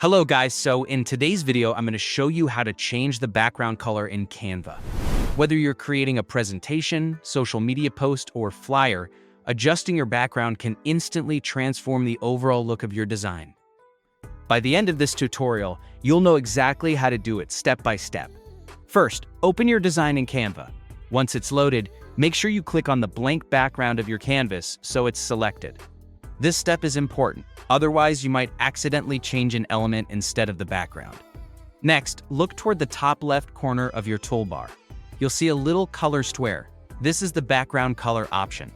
Hello guys, so in today's video, I'm going to show you how to change the background color in Canva. Whether you're creating a presentation, social media post, or flyer, adjusting your background can instantly transform the overall look of your design. By the end of this tutorial, you'll know exactly how to do it step by step. First, open your design in Canva. Once it's loaded, make sure you click on the blank background of your canvas so it's selected. This step is important, otherwise you might accidentally change an element instead of the background. Next, look toward the top left corner of your toolbar. You'll see a little color square. This is the background color option.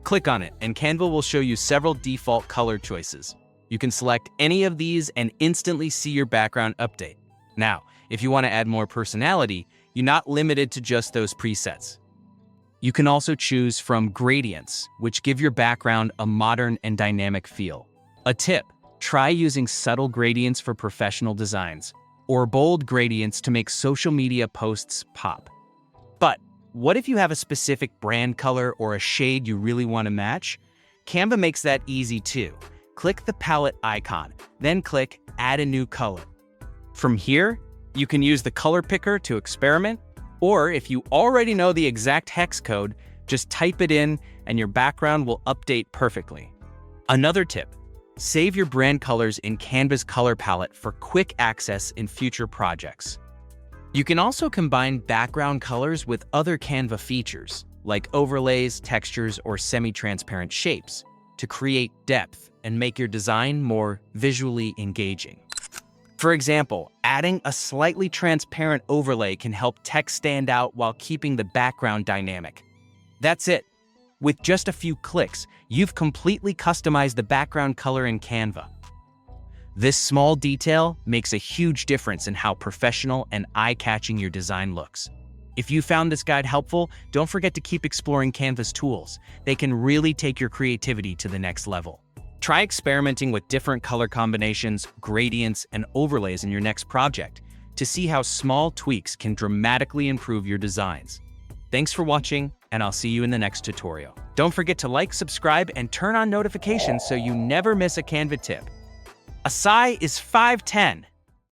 Click on it, and Canva will show you several default color choices. You can select any of these and instantly see your background update. Now, if you want to add more personality, you're not limited to just those presets. You can also choose from gradients, which give your background a modern and dynamic feel. A tip: try using subtle gradients for professional designs, or bold gradients to make social media posts pop. But what if you have a specific brand color or a shade you really want to match? Canva makes that easy too. Click the palette icon, then click Add a New Color. From here, you can use the color picker to experiment, or if you already know the exact hex code, just type it in and your background will update perfectly. Another tip: save your brand colors in Canva's color palette for quick access in future projects. You can also combine background colors with other Canva features, like overlays, textures, or semi-transparent shapes, to create depth and make your design more visually engaging. For example, adding a slightly transparent overlay can help text stand out while keeping the background dynamic. That's it. With just a few clicks, you've completely customized the background color in Canva. This small detail makes a huge difference in how professional and eye-catching your design looks. If you found this guide helpful, don't forget to keep exploring Canva's tools. They can really take your creativity to the next level. Try experimenting with different color combinations, gradients, and overlays in your next project to see how small tweaks can dramatically improve your designs. Thanks for watching, and I'll see you in the next tutorial. Don't forget to like, subscribe, and turn on notifications so you never miss a Canva tip. Asai is 5'10".